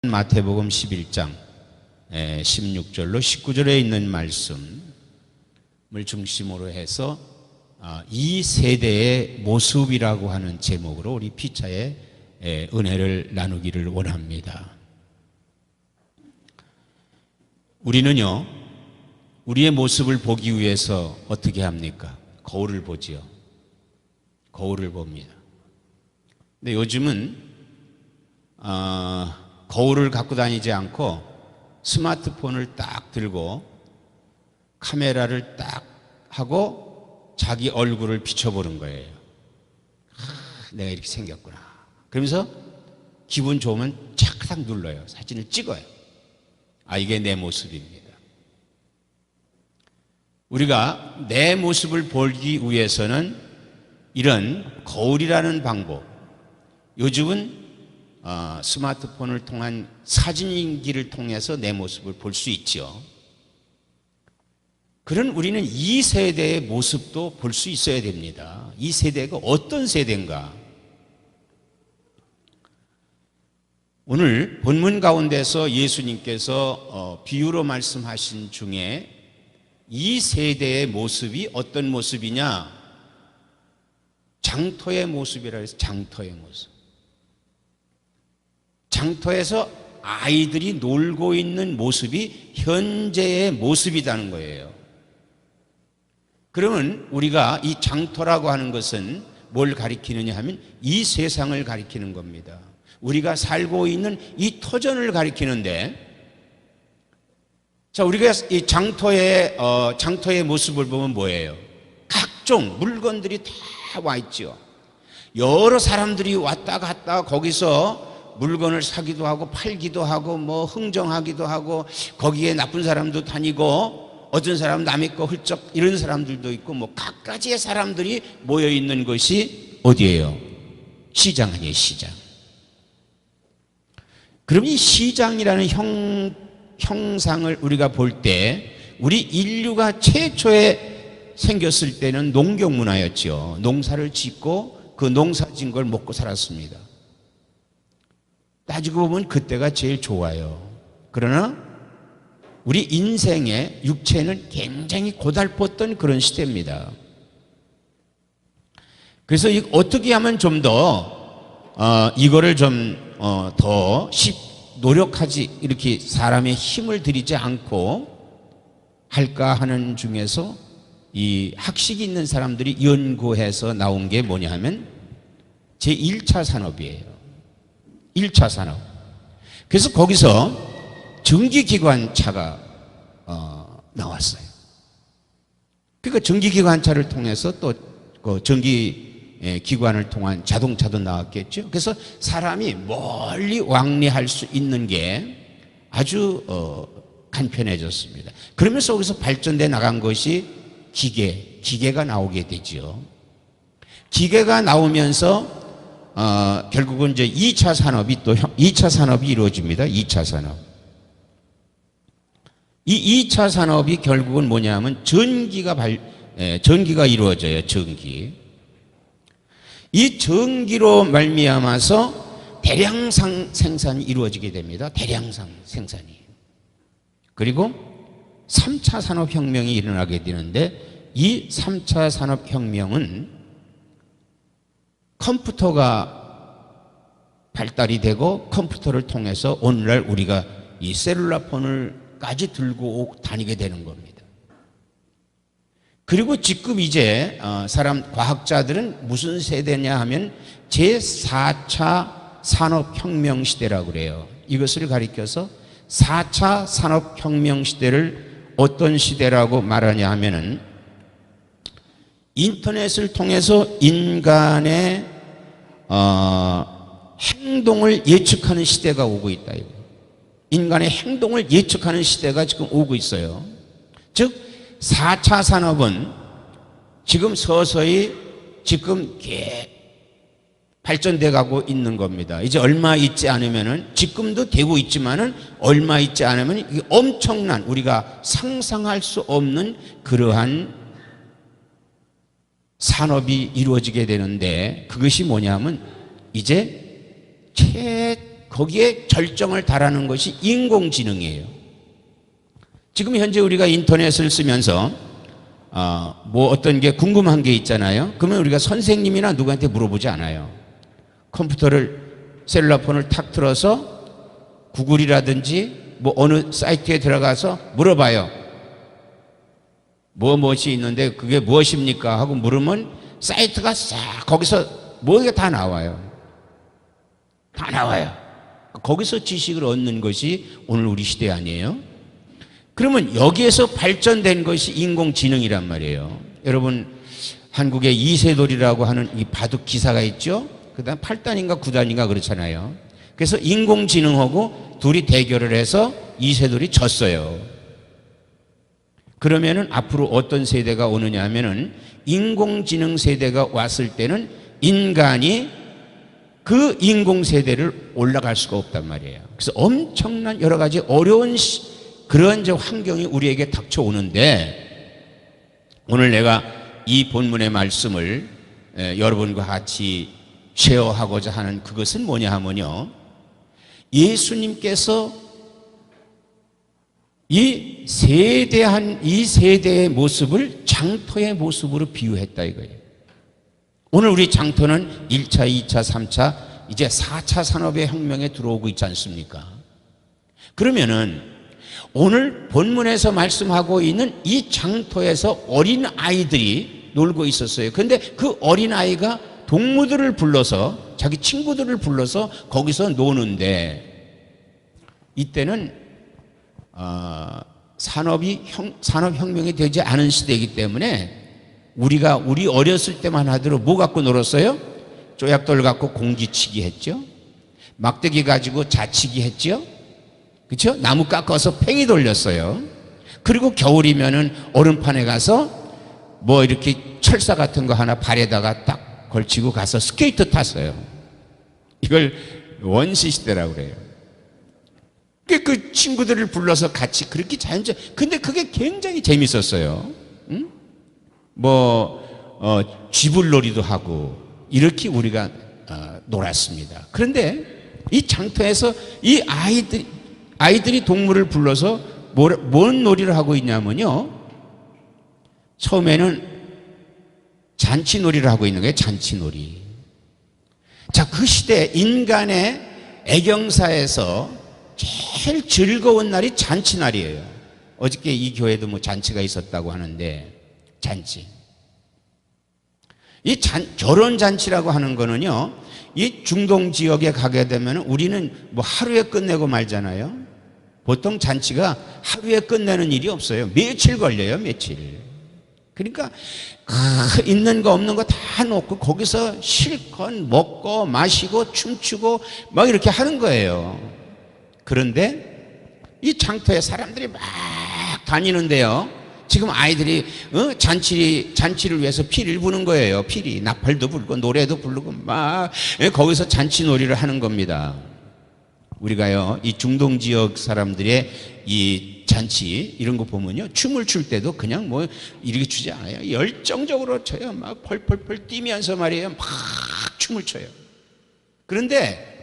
마태복음 11장 16절로 19절에 있는 말씀을 중심으로 해서 이 세대의 모습이라고 하는 제목으로 우리 피차의 은혜를 나누기를 원합니다. 우리는요, 우리의 모습을 보기 위해서 어떻게 합니까? 거울을 보지요. 거울을 봅니다. 근데 요즘은 거울을 갖고 다니지 않고 스마트폰을 딱 들고 카메라를 딱 하고 자기 얼굴을 비춰보는 거예요. 내가 이렇게 생겼구나. 그러면서 기분 좋으면 착착 눌러요. 사진을 찍어요. 이게 내 모습입니다. 우리가 내 모습을 보기 위해서는 이런 거울이라는 방법, 요즘은 스마트폰을 통한 사진기를 통해서 내 모습을 볼 수 있죠. 그런 우리는 이 세대의 모습도 볼 수 있어야 됩니다. 이 세대가 어떤 세대인가? 오늘 본문 가운데서 예수님께서 비유로 말씀하신 중에 이 세대의 모습이 어떤 모습이냐? 장터의 모습이라 해서 장터의 모습. 장터에서 아이들이 놀고 있는 모습이 현재의 모습이라는 거예요. 그러면 우리가 이 장터라고 하는 것은 뭘 가리키느냐 하면 이 세상을 가리키는 겁니다. 우리가 살고 있는 이 터전을 가리키는데, 자, 우리가 이 장터의 모습을 보면 뭐예요? 각종 물건들이 다 와 있죠. 여러 사람들이 왔다 갔다 거기서 물건을 사기도 하고 팔기도 하고 뭐 흥정하기도 하고, 거기에 나쁜 사람도 다니고 어떤 사람 남의 거 훌쩍 이런 사람들도 있고, 뭐 각가지의 사람들이 모여 있는 것이 어디예요? 시장 아니에요, 시장. 그럼 이 시장이라는 형상을 우리가 볼 때, 우리 인류가 최초에 생겼을 때는 농경 문화였죠. 농사를 짓고 그 농사 진 걸 먹고 살았습니다. 따지고 보면 그때가 제일 좋아요. 그러나 우리 인생의 육체는 굉장히 고달팠던 그런 시대입니다. 그래서 어떻게 하면 좀 더 이거를 좀 더 노력하지, 이렇게 사람의 힘을 들이지 않고 할까 하는 중에서 이 학식이 있는 사람들이 연구해서 나온 게 뭐냐 하면 제1차 산업이에요. 1차 산업. 그래서 거기서 전기기관차가 나왔어요. 그러니까 전기기관차를 통해서 또 그 전기기관을 통한 자동차도 나왔겠죠. 그래서 사람이 멀리 왕래할 수 있는 게 아주 간편해졌습니다. 그러면서 거기서 발전돼 나간 것이 기계가 나오게 되죠. 기계가 나오면서 결국은 이제 2차 산업이 또 2차 산업이 이루어집니다. 2차 산업. 이 2차 산업이 결국은 뭐냐면 전기가 이루어져요. 전기. 이 전기로 말미암아서 대량 생산이 이루어지게 됩니다. 대량 생산이. 그리고 3차 산업혁명이 일어나게 되는데, 이 3차 산업혁명은 컴퓨터가 발달이 되고, 컴퓨터를 통해서 오늘날 우리가 이 셀룰라폰을까지 들고 다니게 되는 겁니다. 그리고 지금 이제 과학자들은 무슨 세대냐 하면 제4차 산업혁명 시대라고 그래요. 이것을 가리켜서 4차 산업혁명 시대를 어떤 시대라고 말하냐 하면은 인터넷을 통해서 인간의 행동을 예측하는 시대가 오고 있다. 인간의 행동을 예측하는 시대가 지금 오고 있어요. 즉 4차 산업은 지금 서서히 지금 발전돼 가고 있는 겁니다. 이제 얼마 있지 않으면은, 지금도 되고 있지만은 얼마 있지 않으면 이게 엄청난, 우리가 상상할 수 없는 그러한 산업이 이루어지게 되는데, 그것이 뭐냐면 이제 거기에 절정을 달하는 것이 인공지능이에요. 지금 현재 우리가 인터넷을 쓰면서 뭐 어떤 게 궁금한 게 있잖아요. 그러면 우리가 선생님이나 누구한테 물어보지 않아요. 컴퓨터를, 셀룰라폰을 탁 틀어서 구글이라든지 뭐 어느 사이트에 들어가서 물어봐요. 무엇이 있는데 그게 무엇입니까? 하고 물으면 사이트가 싹 거기서 뭐가 다 나와요. 다 나와요. 거기서 지식을 얻는 것이 오늘 우리 시대 아니에요? 그러면 여기에서 발전된 것이 인공지능이란 말이에요. 여러분, 한국에 이세돌이라고 하는 이 바둑 기사가 있죠? 그 다음 8단인가 9단인가 그렇잖아요. 그래서 인공지능하고 둘이 대결을 해서 이세돌이 졌어요. 그러면은 앞으로 어떤 세대가 오느냐 하면은 인공지능 세대가 왔을 때는 인간이 그 인공세대를 올라갈 수가 없단 말이에요. 그래서 엄청난 여러 가지 어려운 그런 환경이 우리에게 닥쳐오는데, 오늘 내가 이 본문의 말씀을 여러분과 같이 쉐어하고자 하는 그것은 뭐냐 하면요, 예수님께서 이 세대의 모습을 장터의 모습으로 비유했다 이거예요. 오늘 우리 장터는 1차, 2차, 3차, 이제 4차 산업의 혁명에 들어오고 있지 않습니까? 그러면은 오늘 본문에서 말씀하고 있는 이 장터에서 어린 아이들이 놀고 있었어요. 그런데 그 어린 아이가 동무들을 불러서, 자기 친구들을 불러서 거기서 노는데, 이때는 산업혁명이 되지 않은 시대이기 때문에 우리 어렸을 때만 하더라도 뭐 갖고 놀았어요? 쪼약돌 갖고 공기치기 했죠. 막대기 가지고 자치기 했죠. 그렇죠? 나무 깎아서 팽이 돌렸어요. 그리고 겨울이면은 얼음판에 가서 뭐 이렇게 철사 같은 거 하나 발에다가 딱 걸치고 가서 스케이트 탔어요. 이걸 원시 시대라고 그래요. 그 친구들을 불러서 같이 그렇게 근데 그게 굉장히 재밌었어요. 응? 쥐불놀이도 하고 이렇게 우리가 놀았습니다. 그런데 이 장터에서 이 아이들이 동물을 불러서 뭔 놀이를 하고 있냐면요, 처음에는 잔치놀이를 하고 있는 거예요. 잔치놀이. 자, 그 시대 인간의 애경사에서 제일 즐거운 날이 잔치날이에요. 어저께 이 교회도 뭐 잔치가 있었다고 하는데, 잔치. 결혼잔치라고 하는 거는요, 이 중동 지역에 가게 되면 우리는 뭐 하루에 끝내고 말잖아요. 보통 잔치가 하루에 끝내는 일이 없어요. 며칠 걸려요, 며칠. 그러니까 있는 거 없는 거 다 놓고 거기서 실컷 먹고 마시고 춤추고 막 이렇게 하는 거예요. 그런데 이 장터에 사람들이 막 다니는데요, 지금 아이들이 잔치를 위해서 피리를 부는 거예요. 피리, 나팔도 불고 노래도 부르고 막 거기서 잔치놀이를 하는 겁니다. 우리가요, 이 중동 지역 사람들의 이 잔치 이런 거 보면요, 춤을 출 때도 그냥 뭐 이렇게 추지 않아요. 열정적으로 춰요. 막 펄펄펄 뛰면서 말이에요, 막 춤을 춰요. 그런데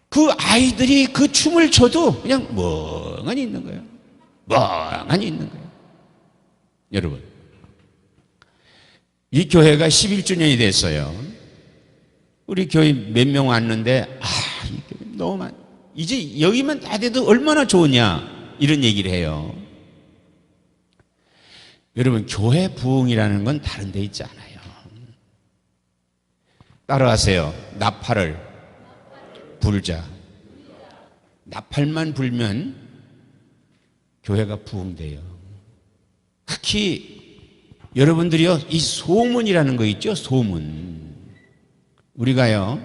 그 아이들이 그 춤을 춰도 그냥 멍하니 있는 거예요. 멍하니 있는 거예요. 여러분, 이 교회가 11주년이 됐어요. 우리 교회 몇 명 왔는데, 이 교회 너무 이제 여기만 다 돼도 얼마나 좋으냐, 이런 얘기를 해요. 여러분, 교회 부흥이라는 건 다른 데 있지 않아요. 따라하세요. 나팔을 불자. 나팔만 불면 교회가 부흥돼요. 특히 여러분들이요, 이 소문이라는 거 있죠? 소문. 우리가요,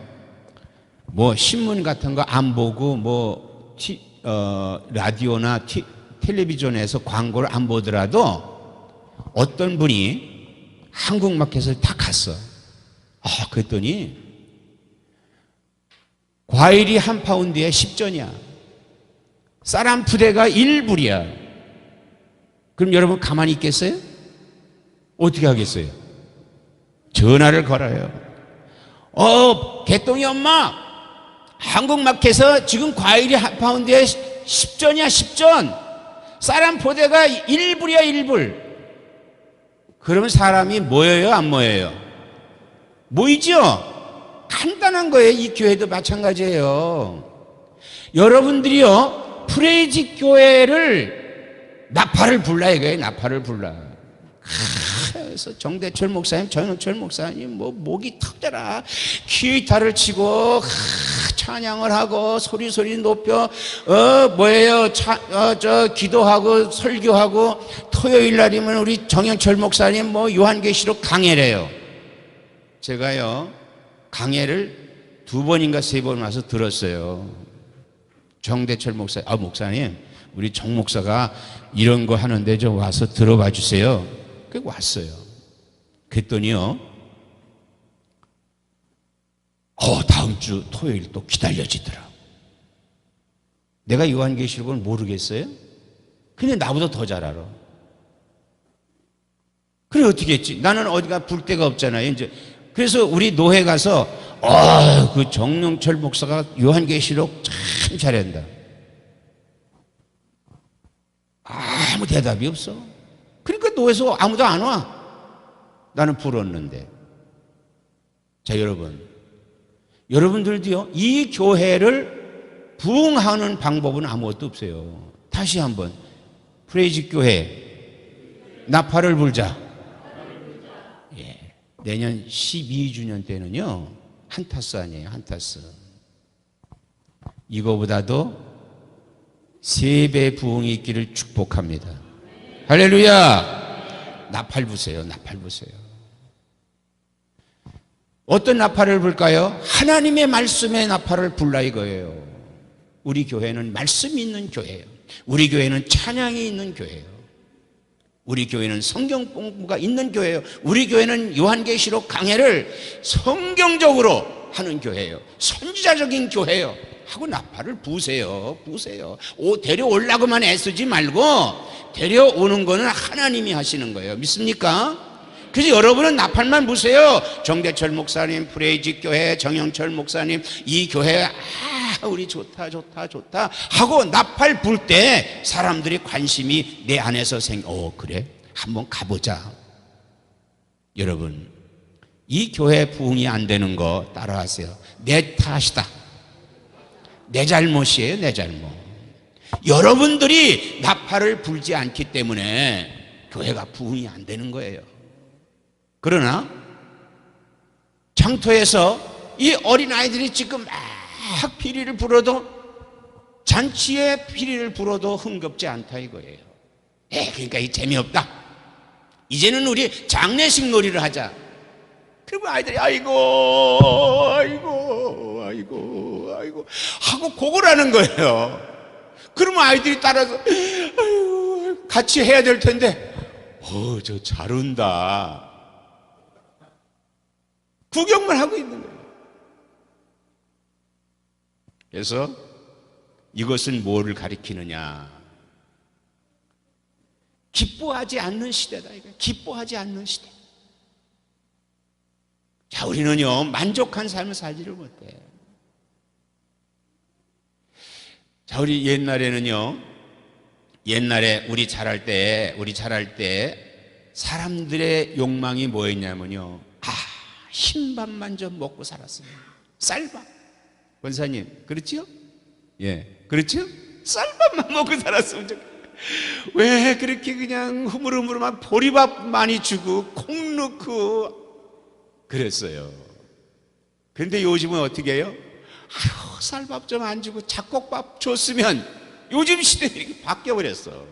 뭐 신문 같은 거 안 보고 라디오나 텔레비전에서 광고를 안 보더라도 어떤 분이 한국마켓을 딱 갔어. 그랬더니 과일이 한 파운드에 10전이야. 쌀 한 푸대가 1불이야. 그럼 여러분 가만히 있겠어요? 어떻게 하겠어요? 전화를 걸어요. 개똥이 엄마, 한국마켓에서 지금 과일이 한 파운드에 10전이야, 10전. 쌀 한 포대가 1불이야, 1불. 그러면 사람이 모여요, 안 모여요? 모이죠? 간단한 거예요. 이 교회도 마찬가지예요. 여러분들이요, 프레이지 교회를 나팔을 불라 이거예요. 나팔을 불라. 그래서 정대철 목사님, 정영철 목사님 뭐 목이 터져라 기타를 치고 찬양을 하고 소리 높여 기도하고 설교하고, 토요일 날이면 우리 정영철 목사님 뭐 요한계시록 강해래요. 제가요 강해를 2번인가 3번 와서 들었어요. 정대철 목사님 우리 정 목사가 이런 거 하는데 좀 와서 들어봐 주세요. 그래서 왔어요. 그랬더니요, 다음 주 토요일 또 기다려지더라. 내가 요한계시록을 모르겠어요? 근데 나보다 더 잘 알아. 그래 어떻게 했지? 나는 어디가 볼 데가 없잖아요. 이제 그래서 우리 노회 가서 그 정영철 목사가 요한계시록 참 잘한다. 아무 대답이 없어. 그러니까 노회에서 아무도 안 와. 나는 불었는데. 자, 여러분들도요, 이 교회를 부흥하는 방법은 아무것도 없어요. 다시 한번, 프레이지 교회, 나팔을 불자. 예. 내년 12주년 때는요, 한타스 아니에요, 한타스. 이거보다도 3배 부흥이 있기를 축복합니다. 할렐루야! 나팔 부세요, 나팔 부세요. 어떤 나팔을 불까요? 하나님의 말씀의 나팔을 불라 이거예요. 우리 교회는 말씀이 있는 교회예요. 우리 교회는 찬양이 있는 교회예요. 우리 교회는 성경 공부가 있는 교회예요. 우리 교회는 요한계시록 강해를 성경적으로 하는 교회예요. 선지자적인 교회예요. 하고 나팔을 부세요. 데려오려고만 애쓰지 말고 데려오는 거는 하나님이 하시는 거예요. 믿습니까? 그래서 여러분은 나팔만 부세요. 정대철 목사님, 프레이지 교회, 정영철 목사님, 이 교회 우리 좋다 하고 나팔 불 때 사람들이 관심이 내 안에서 그래? 한번 가보자. 여러분, 이 교회 부흥이 안 되는 거 따라하세요. 내 탓이다. 내 잘못이에요, 내 잘못. 여러분들이 나팔을 불지 않기 때문에 교회가 부흥이 안 되는 거예요. 그러나 장터에서 이 어린아이들이 지금 막 피리를 불어도, 잔치에 피리를 불어도 흥겁지 않다 이거예요. 그러니까 이 재미없다. 이제는 우리 장례식 놀이를 하자. 그리고 아이들이 아이고 하고 곡을 하는 거예요. 그러면 아이들이 따라서 아이고 같이 해야 될 텐데 저 잘한다. 구경만 하고 있는 거예요. 그래서 이것은 뭐를 가리키느냐? 기뻐하지 않는 시대다. 이거 기뻐하지 않는 시대. 자, 우리는요 만족한 삶을 살지를 못해. 자, 우리 옛날에 우리 자랄 때 사람들의 욕망이 뭐였냐면요, 흰밥만 좀 먹고 살았습니다. 쌀밥. 권사님, 그렇지요? 예, 그렇죠? 쌀밥만 먹고 살았으면 좋겠어요. 왜 그렇게 그냥 흐물흐물한 보리밥 많이 주고 콩 넣고 그랬어요. 그런데 요즘은 어떻게 해요? 쌀밥 좀 안 주고 잡곡밥 줬으면, 요즘 시대는 이렇게 바뀌어버렸어.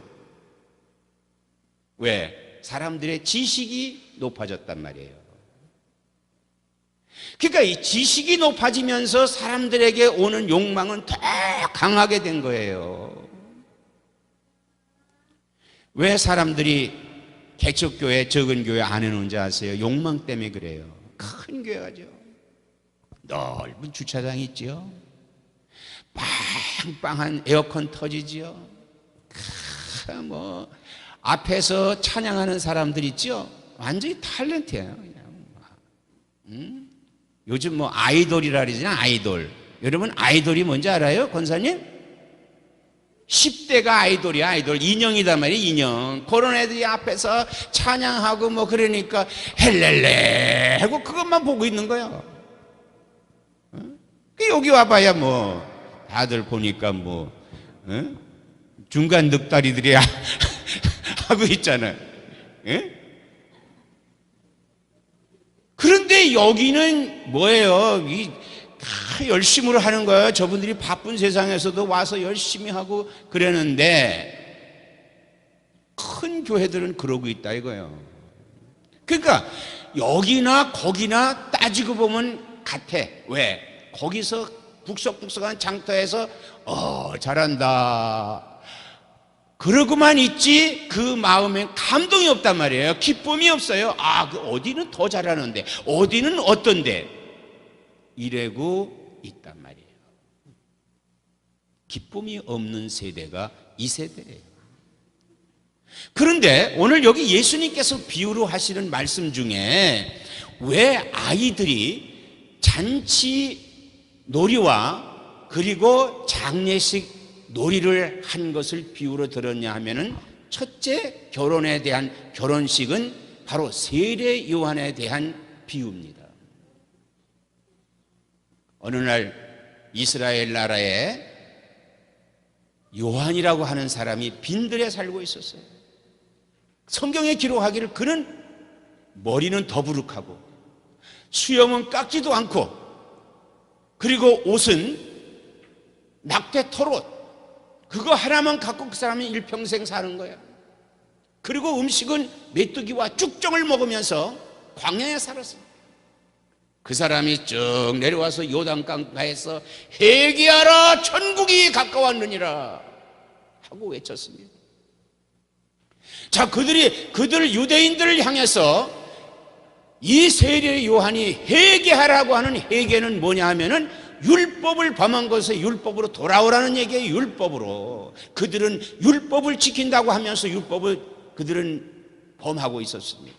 왜? 사람들의 지식이 높아졌단 말이에요. 그러니까 이 지식이 높아지면서 사람들에게 오는 욕망은 더 강하게 된 거예요. 왜 사람들이 개척교회, 적은 교회 안 해놓은지 아세요? 욕망 때문에 그래요. 큰 교회 가죠. 넓은 주차장이 있지요. 빵빵한 에어컨 터지지요. 뭐 앞에서 찬양하는 사람들 있죠. 완전히 탤런트예요. 그냥. 요즘 뭐 아이돌이라 그러잖아요. 아이돌. 여러분 아이돌이 뭔지 알아요? 권사님? 10대가 아이돌이야. 아이돌 인형이단 말이에요. 인형. 그런 애들이 앞에서 찬양하고 뭐 그러니까 헬렐레 하고 그것만 보고 있는 거야. 여기 와봐야 뭐 다들 보니까 뭐 중간 늑다리들이 하고 있잖아요. 그런데 여기는 뭐예요? 다 열심으로 하는 거예요. 저분들이 바쁜 세상에서도 와서 열심히 하고 그러는데 큰 교회들은 그러고 있다 이거예요. 그러니까 여기나 거기나 따지고 보면 같아. 왜? 거기서 북석북석한 장터에서 잘한다 그러고만 있지 그 마음에 감동이 없단 말이에요. 기쁨이 없어요. 그 어디는 더 잘하는데 어디는 어떤데 이래고 있단 말이에요. 기쁨이 없는 세대가 이 세대예요. 그런데 오늘 여기 예수님께서 비유로 하시는 말씀 중에 왜 아이들이 잔치 놀이와 그리고 장례식 놀이를 한 것을 비유로 들었냐 하면은 첫째 결혼에 대한 결혼식은 바로 세례 요한에 대한 비유입니다. 어느 날 이스라엘 나라에 요한이라고 하는 사람이 빈들에 살고 있었어요. 성경에 기록하기를 그는 머리는 더부룩하고 수염은 깎지도 않고 그리고 옷은 낙태 털옷 그거 하나만 갖고 그 사람이 일평생 사는 거야. 그리고 음식은 메뚜기와 쭉정을 먹으면서 광야에 살았어. 그 사람이 쭉 내려와서 요단강가에서 회개하라 천국이 가까웠느니라 하고 외쳤습니다. 자, 그들 유대인들을 향해서 이 세례 요한이 회개하라고 하는 회개는 뭐냐 하면은 율법을 범한 것에 율법으로 돌아오라는 얘기예요. 율법으로. 그들은 율법을 지킨다고 하면서 율법을 그들은 범하고 있었습니다.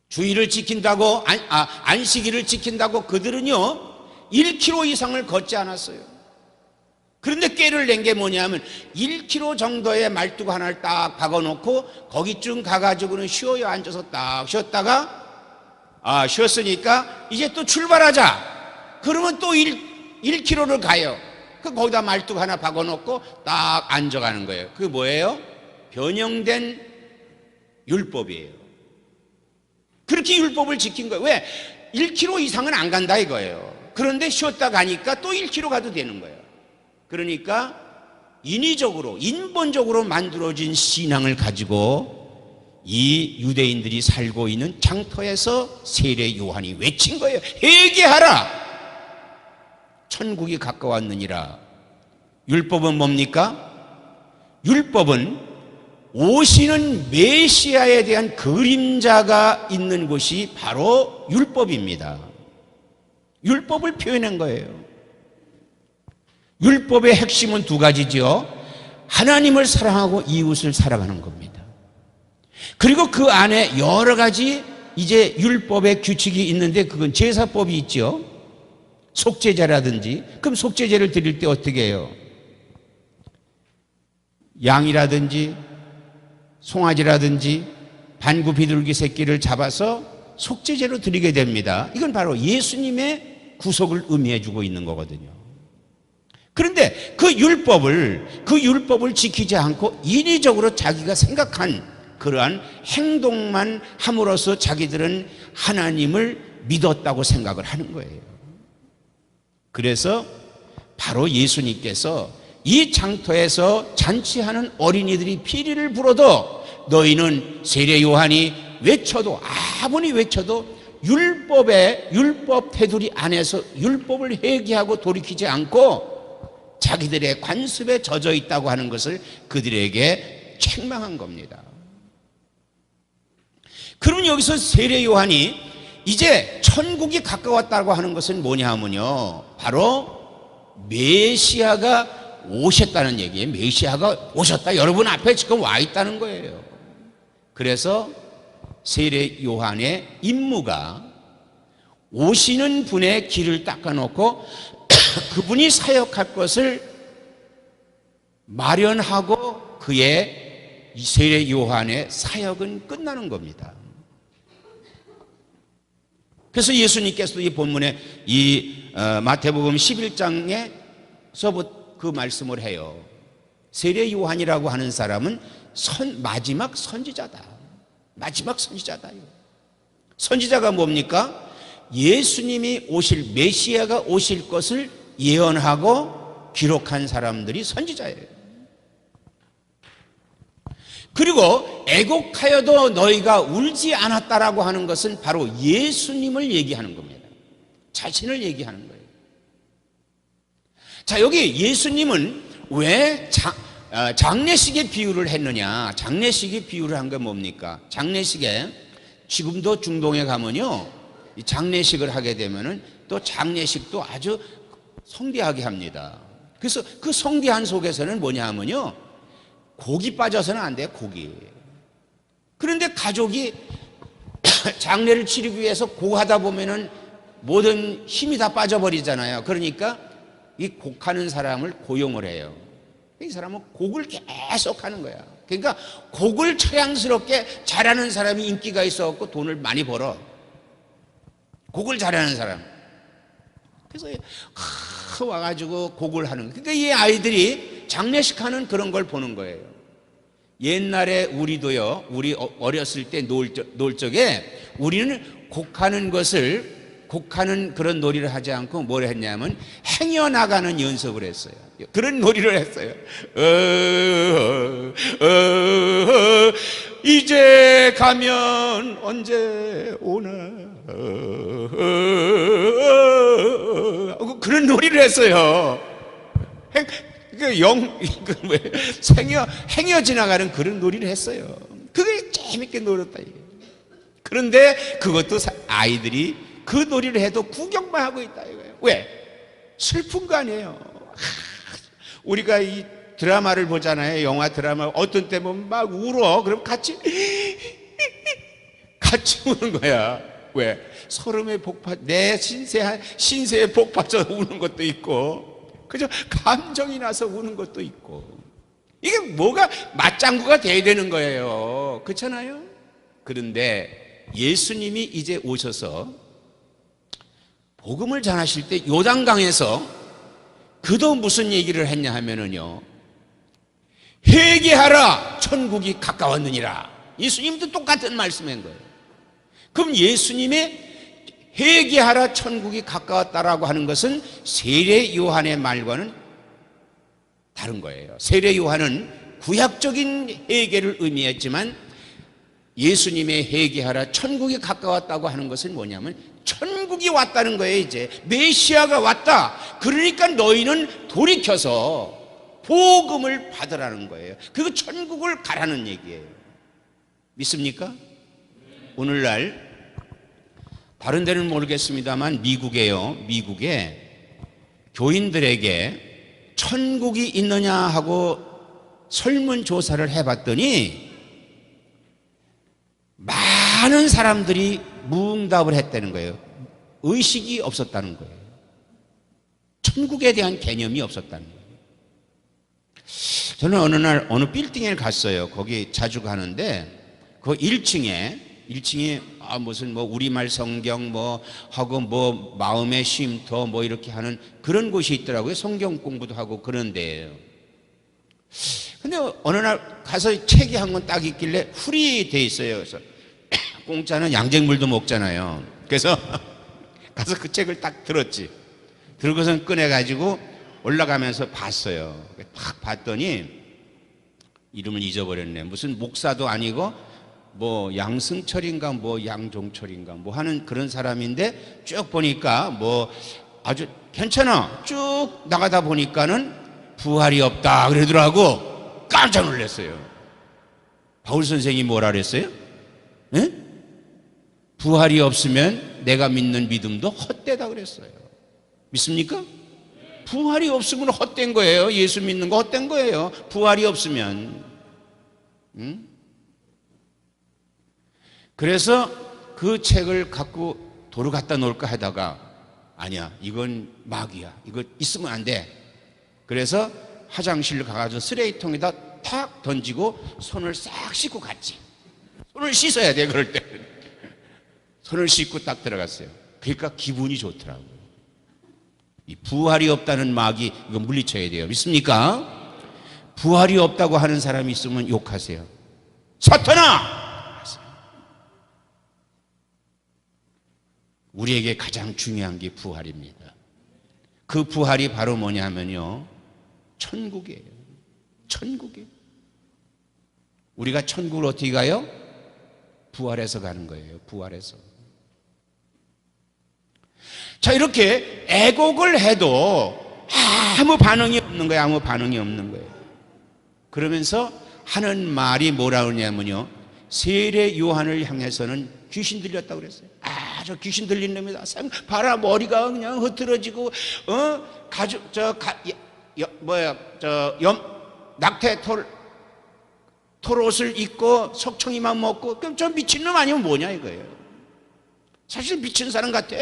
주의를 지킨다고 안식일을 지킨다고 그들은요 1km 이상을 걷지 않았어요. 그런데 꾀를 낸 게 뭐냐면 1km 정도의 말뚝 하나를 딱 박아놓고 거기쯤 가가지고는 쉬어요. 앉아서 딱 쉬었다가 쉬었으니까 이제 또 출발하자. 그러면 또 1km를 가요. 거기다 말뚝 하나 박아놓고 딱 앉아가는 거예요. 그게 뭐예요? 변형된 율법이에요. 그렇게 율법을 지킨 거예요. 왜? 1km 이상은 안 간다 이거예요. 그런데 쉬었다 가니까 또 1km 가도 되는 거예요. 그러니까 인위적으로 인본적으로 만들어진 신앙을 가지고 이 유대인들이 살고 있는 장터에서 세례 요한이 외친 거예요. 회개하라 천국이 가까웠느니라. 율법은 뭡니까? 율법은 오시는 메시아에 대한 그림자가 있는 곳이 바로 율법입니다. 율법을 표현한 거예요. 율법의 핵심은 두 가지죠. 하나님을 사랑하고 이웃을 사랑하는 겁니다. 그리고 그 안에 여러 가지 이제 율법의 규칙이 있는데 그건 제사법이 있죠. 속죄제라든지. 그럼 속죄제를 드릴 때 어떻게 해요? 양이라든지 송아지라든지 반구 비둘기 새끼를 잡아서 속죄제로 드리게 됩니다. 이건 바로 예수님의 구속을 의미해 주고 있는 거거든요. 그런데 그 율법을 지키지 않고 인위적으로 자기가 생각한 그러한 행동만 함으로써 자기들은 하나님을 믿었다고 생각을 하는 거예요. 그래서 바로 예수님께서 이 장터에서 잔치하는 어린이들이 피리를 불어도 너희는 세례 요한이 외쳐도 아무리 외쳐도 율법 테두리 안에서 율법을 회개하고 돌이키지 않고 자기들의 관습에 젖어 있다고 하는 것을 그들에게 책망한 겁니다. 그러면 여기서 세례 요한이 이제 천국이 가까웠다고 하는 것은 뭐냐 하면요 바로 메시아가 오셨다는 얘기예요. 메시아가 오셨다. 여러분 앞에 지금 와 있다는 거예요. 그래서 세례 요한의 임무가 오시는 분의 길을 닦아놓고 그분이 사역할 것을 마련하고 그의 세례 요한의 사역은 끝나는 겁니다. 그래서 예수님께서도 이 본문에 마태복음 11장에서 그 말씀을 해요. 세례 요한이라고 하는 사람은 마지막 선지자다. 마지막 선지자다. 선지자가 뭡니까? 예수님이 메시아가 오실 것을 예언하고 기록한 사람들이 선지자예요. 그리고 애곡하여도 너희가 울지 않았다라고 하는 것은 바로 예수님을 얘기하는 겁니다. 자신을 얘기하는 거예요. 자, 여기 예수님은 왜 장례식의 비유를 했느냐? 장례식의 비유를 한 게 뭡니까? 장례식에 지금도 중동에 가면요, 장례식을 하게 되면은 또 장례식도 아주 성대하게 합니다. 그래서 그 성대한 속에서는 뭐냐 하면요, 고기 빠져서는 안 돼요, 고기. 그런데 가족이 장례를 치르기 위해서 곡하다 보면은 모든 힘이 다 빠져버리잖아요. 그러니까 이 곡하는 사람을 고용을 해요. 이 사람은 곡을 계속 하는 거야. 그러니까 곡을 처량스럽게 잘하는 사람이 인기가 있어갖고 돈을 많이 벌어. 곡을 잘하는 사람. 그래서 와가지고 곡을 하는 거예요. 그러니까 이 아이들이 장례식 하는 그런 걸 보는 거예요. 옛날에 우리도요, 우리 어렸을 때 놀 적에 우리는 곡하는 그런 놀이를 하지 않고 뭘 했냐면 행여나가는 연습을 했어요. 그런 놀이를 했어요. 이제 가면 언제 오나, 그런 놀이를 했어요. 행여 지나가는 그런 놀이를 했어요. 그게 재밌게 놀았다. 그런데 그것도 아이들이 그 놀이를 해도 구경만 하고 있다 이거예요. 왜? 슬픈 거 아니에요. 우리가 이 드라마를 보잖아요. 영화 드라마 어떤 때 보면 막 울어. 그럼 같이 우는 거야. 왜? 서름에 내 신세에 복 받쳐 우는 것도 있고, 그죠? 감정이 나서 우는 것도 있고. 이게 뭐가 맞장구가 돼야 되는 거예요. 그렇잖아요? 그런데 예수님이 이제 오셔서 복음을 전하실 때 요단강에서 그도 무슨 얘기를 했냐 하면은요, 회개하라, 천국이 가까웠느니라. 예수님도 똑같은 말씀인 거예요. 그럼 예수님의 회개하라, 천국이 가까웠다라고 하는 것은 세례 요한의 말과는 다른 거예요. 세례 요한은 구약적인 회개를 의미했지만 예수님의 회개하라, 천국이 가까웠다고 하는 것은 뭐냐면 천국이 왔다는 거예요. 이제 메시아가 왔다. 그러니까 너희는 돌이켜서 복음을 받으라는 거예요. 그리고 천국을 가라는 얘기예요. 믿습니까? 오늘날 다른 데는 모르겠습니다만 미국에 교인들에게 천국이 있느냐 하고 설문조사를 해봤더니 많은 사람들이 무응답을 했다는 거예요. 의식이 없었다는 거예요. 천국에 대한 개념이 없었다는 거예요. 저는 어느 날 어느 빌딩에 갔어요. 거기 자주 가는데 그 1층에 무슨 뭐 우리말 성경 뭐 하고 뭐 마음의 쉼터 뭐 이렇게 하는 그런 곳이 있더라고요. 성경 공부도 하고 그런 데예요. 근데 어느 날 가서 책이 한 권 딱 있길래 풀이 돼 있어요. 그래서 공짜는 양쟁물도 먹잖아요. 그래서 가서 그 책을 딱 들었지. 들고선 꺼내가지고 올라가면서 봤어요. 딱 봤더니 이름을 잊어버렸네. 무슨 목사도 아니고 뭐 양승철인가 뭐 양종철인가 뭐 하는 그런 사람인데 쭉 보니까 뭐 아주 괜찮아. 쭉 나가다 보니까는 부활이 없다 그러더라고. 깜짝 놀랐어요. 바울 선생님이 뭐라 그랬어요? 에? 부활이 없으면 내가 믿는 믿음도 헛되다 그랬어요. 믿습니까? 부활이 없으면 헛된 거예요. 예수 믿는 거 헛된 거예요. 부활이 없으면. 그래서 그 책을 갖고 도로 갖다 놓을까 하다가 아니야, 이건 마귀야, 이거 있으면 안 돼. 그래서 화장실 가가지고 쓰레기통에다 탁 던지고 손을 싹 씻고 갔지. 손을 씻어야 돼, 그럴 때. 손을 씻고 딱 들어갔어요. 그러니까 기분이 좋더라고요. 이 부활이 없다는 마귀, 이거 물리쳐야 돼요. 믿습니까? 부활이 없다고 하는 사람이 있으면 욕하세요. 사탄아! 우리에게 가장 중요한 게 부활입니다. 그 부활이 바로 뭐냐면요, 천국이에요. 천국이에요. 우리가 천국을 어떻게 가요? 부활해서 가는 거예요. 부활해서. 자, 이렇게 애곡을 해도 아무 반응이 없는 거예요. 아무 반응이 없는 거예요. 그러면서 하는 말이 뭐라 그러냐면요, 세례 요한을 향해서는 귀신 들렸다고 그랬어요. 저 귀신 들린답니다. 봐라, 머리가 그냥 흐트러지고, 낙태 털옷을 입고 석청이만 먹고, 그럼 저 미친놈 아니면 뭐냐 이거예요. 사실 미친 사람 같아,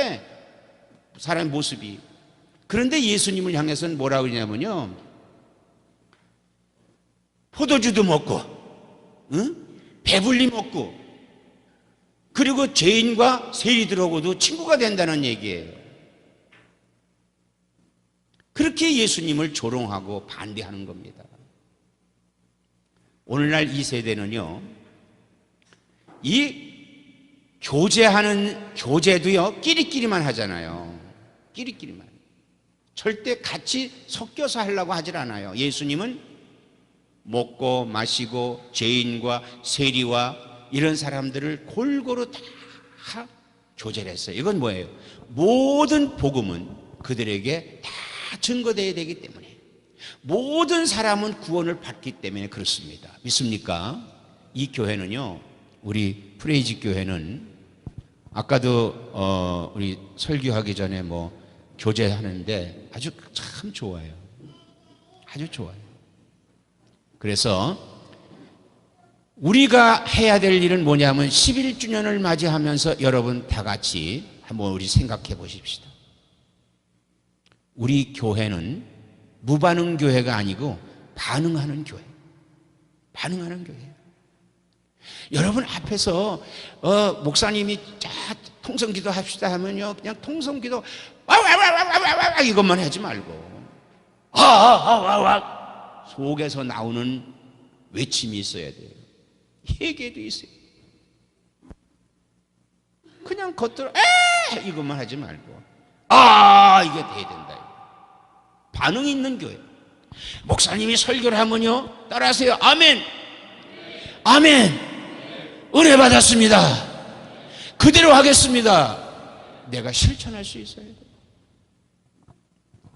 사람의 모습이. 그런데 예수님을 향해서는 뭐라고 그러냐면요, 포도주도 먹고, 배불리 먹고, 그리고 죄인과 세리들하고도 친구가 된다는 얘기예요. 그렇게 예수님을 조롱하고 반대하는 겁니다. 오늘날 이 세대는요, 이 교제도요, 끼리끼리만 하잖아요. 끼리끼리만. 절대 같이 섞여서 하려고 하질 않아요. 예수님은 먹고 마시고 죄인과 세리와 이런 사람들을 골고루 다 교제를 했어요. 이건 뭐예요? 모든 복음은 그들에게 다 증거되어야 되기 때문에, 모든 사람은 구원을 받기 때문에 그렇습니다. 믿습니까? 이 교회는요, 우리 프레이지 교회는 아까도 우리 설교하기 전에 뭐 교제하는데 아주 참 좋아요. 아주 좋아요. 그래서 우리가 해야 될 일은 뭐냐면 11주년을 맞이하면서 여러분 다 같이 한번 우리 생각해 보십시다. 우리 교회는 무반응 교회가 아니고 반응하는 교회. 반응하는 교회. 여러분 앞에서 목사님이 자 통성기도 합시다 하면요, 그냥 통성기도 와와와와와와 이것만 하지 말고 와와와와 속에서 나오는 외침이 있어야 돼요. 회개도 있어요. 그냥 겉으로 이것만 하지 말고 이게 돼야 된다. 반응이 있는 교회. 목사님이 설교를 하면요, 따라하세요. 아멘. 아멘. 은혜 받았습니다. 그대로 하겠습니다. 내가 실천할 수 있어야 돼요.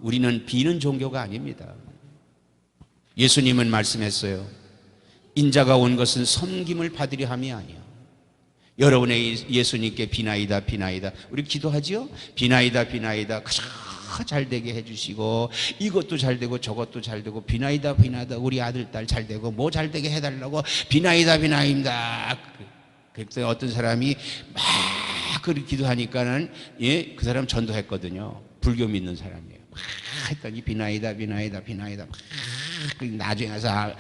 우리는 비는 종교가 아닙니다. 예수님은 말씀했어요. 인자가 온 것은 섬김을 받으려 함이 아니야. 여러분의 예수님께 비나이다 비나이다 우리 기도하지요? 비나이다 비나이다 잘 되게 해주시고, 이것도 잘 되고 저것도 잘 되고, 비나이다 비나이다 우리 아들 딸 잘 되고 뭐 잘 되게 해달라고 비나이다 비나이다. 그때 어떤 사람이 막 그렇게 기도하니까는 그 사람 전도했거든요. 불교 믿는 사람이에요. 막 했더니 비나이다 비나이다 비나이다 막 나중에 가서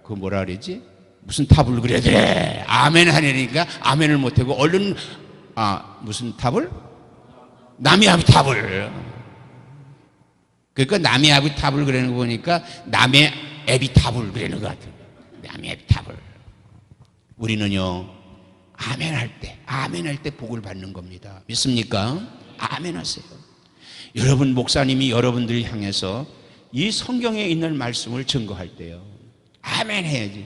그 뭐라 그러지? 무슨 탑을 그려야 돼. 아멘 하려니까 아멘을 못하고 얼른 무슨 탑을? 남이 아비 탑을. 그러니까 남이 아비 탑을 그리는 거 보니까 남의 애비 탑을 그리는 것 같아요. 남의 애비 탑을. 우리는요, 아멘 할 때 복을 받는 겁니다. 믿습니까? 아멘 하세요. 여러분 목사님이 여러분들 향해서 이 성경에 있는 말씀을 증거할 때요, 아멘 해야지.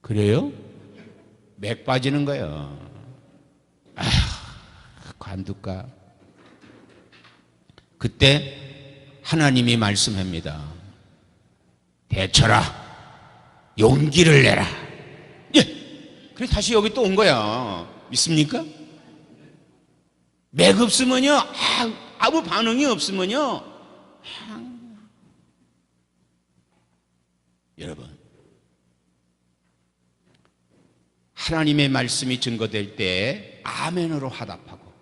그래요? 맥 빠지는 거예요. 관둘까? 그때 하나님이 말씀합니다. 대처라, 용기를 내라. 그래서 다시 여기 또 온 거야. 믿습니까? 맥 없으면요, 아무 반응이 없으면요, 여러분, 하나님의 말씀이 증거될 때 아멘으로 화답하고,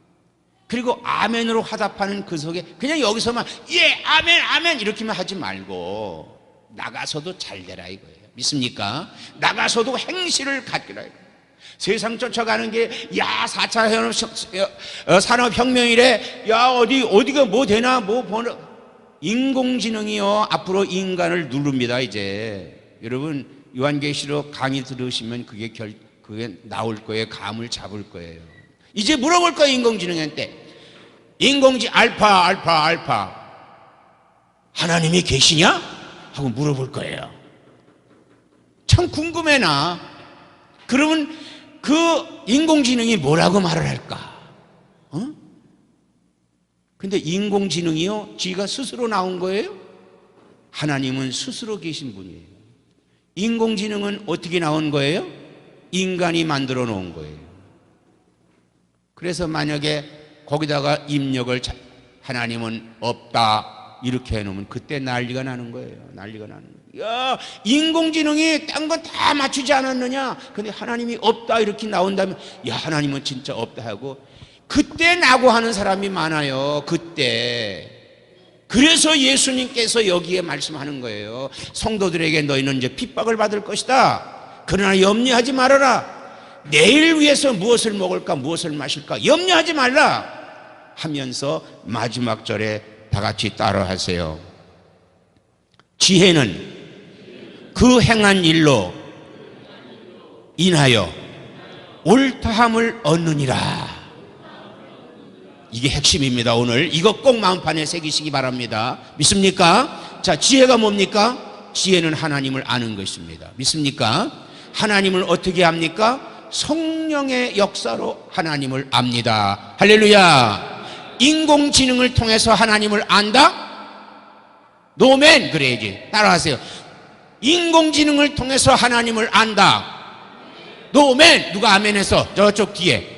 그리고 아멘으로 화답하는 그 속에 그냥 여기서만 예 아멘 아멘 이렇게만 하지 말고 나가서도 잘 되라 이거예요. 믿습니까? 나가서도 행실을 갖기라 이거예요. 세상 쫓아가는 게 야 4차 산업혁명이래, 야 어디가 뭐 되나 뭐 보나. 인공지능이요 앞으로 인간을 누릅니다. 이제 여러분 요한계시록 강의 들으시면 그게 나올 거예요. 감을 잡을 거예요. 이제 물어볼 거예요. 인공지능한테 알파 하나님이 계시냐? 하고 물어볼 거예요. 참 궁금해 나. 그러면 그 인공지능이 뭐라고 말을 할까? 근데 인공지능이요 지가 스스로 나온 거예요? 하나님은 스스로 계신 분이에요. 인공지능은 어떻게 나온 거예요? 인간이 만들어 놓은 거예요. 그래서 만약에 거기다가 입력을 하나님은 없다 이렇게 해놓으면 그때 난리가 나는 거예요. 난리가 나는 거예요. 야, 인공지능이 딴 건 다 맞추지 않았느냐? 근데 하나님이 없다 이렇게 나온다면 야, 하나님은 진짜 없다 하고 그때 나고 하는 사람이 많아요. 그때. 그래서 예수님께서 여기에 말씀하는 거예요. 성도들에게 너희는 이제 핍박을 받을 것이다. 그러나 염려하지 말아라. 내일 위해서 무엇을 먹을까 무엇을 마실까 염려하지 말라 하면서 마지막 절에 다 같이 따라 하세요. 지혜는 그 행한 일로 인하여 옳다함을 얻느니라. 이게 핵심입니다. 오늘 이거 꼭 마음판에 새기시기 바랍니다. 믿습니까? 자, 지혜가 뭡니까? 지혜는 하나님을 아는 것입니다. 믿습니까? 하나님을 어떻게 압니까? 성령의 역사로 하나님을 압니다. 할렐루야. 인공지능을 통해서 하나님을 안다? 노멘 그래야지. 따라하세요. 인공지능을 통해서 하나님을 안다. 노멘. 누가 아멘해서 저쪽 뒤에.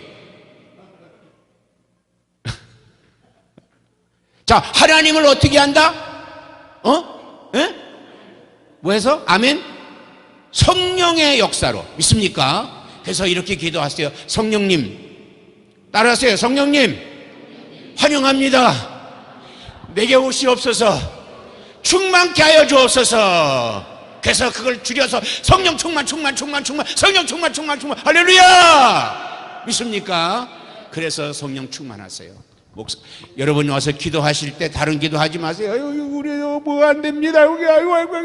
자, 하나님을 어떻게 한다? 예? 뭐 해서? 아멘? 성령의 역사로. 믿습니까? 그래서 이렇게 기도하세요. 성령님, 따라하세요. 성령님, 환영합니다. 내게 오시옵소서. 충만케 하여 주옵소서. 그래서 그걸 줄여서 성령 충만, 성령 충만. 할렐루야! 믿습니까? 그래서 성령 충만하세요. 여러분 와서 기도하실 때 다른 기도하지 마세요. 우리 뭐 안 됩니다.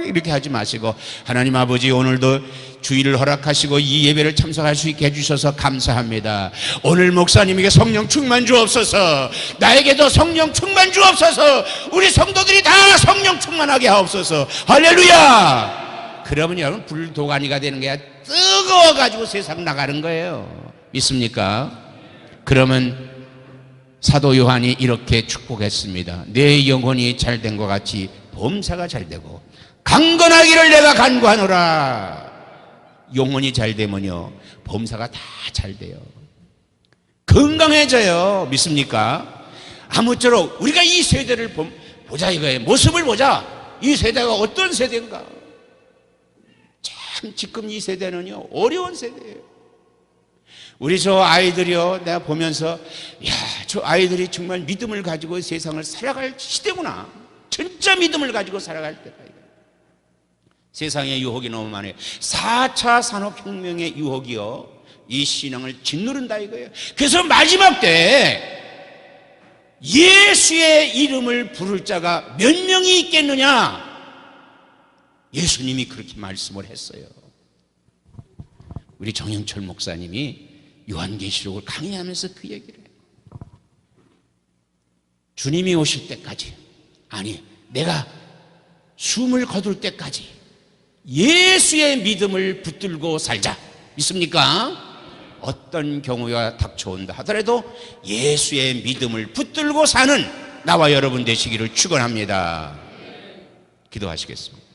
이렇게 하지 마시고 하나님 아버지 오늘도 주의를 허락하시고 이 예배를 참석할 수 있게 해주셔서 감사합니다. 오늘 목사님에게 성령 충만 주옵소서. 나에게도 성령 충만 주옵소서. 우리 성도들이 다 성령 충만하게 하옵소서. 할렐루야. 그러면 여러분 불도가니가 되는 게 아니라 뜨거워가지고 세상 나가는 거예요. 믿습니까? 그러면 사도 요한이 이렇게 축복했습니다. 내 영혼이 잘된 것 같이 범사가 잘되고 강건하기를 내가 간구하노라. 영혼이 잘되면요 범사가 다 잘돼요. 건강해져요. 믿습니까? 아무쪼록 우리가 이 세대를 보자 이거예요. 모습을 보자. 이 세대가 어떤 세대인가. 참 지금 이 세대는요 어려운 세대예요. 우리 저 아이들이요 내가 보면서 야, 저 아이들이 정말 믿음을 가지고 세상을 살아갈 시대구나. 진짜 믿음을 가지고 살아갈 때다. 세상에 유혹이 너무 많아요. 4차 산업혁명의 유혹이요 이 신앙을 짓누른다 이거예요. 그래서 마지막 때 예수의 이름을 부를 자가 몇 명이 있겠느냐. 예수님이 그렇게 말씀을 했어요. 우리 정영철 목사님이 요한계시록을 강의하면서 그 얘기를 해요. 주님이 오실 때까지, 아니 내가 숨을 거둘 때까지 예수의 믿음을 붙들고 살자. 믿습니까? 어떤 경우가 닥쳐온다 하더라도 예수의 믿음을 붙들고 사는 나와 여러분 되시기를 축원합니다. 기도하시겠습니다.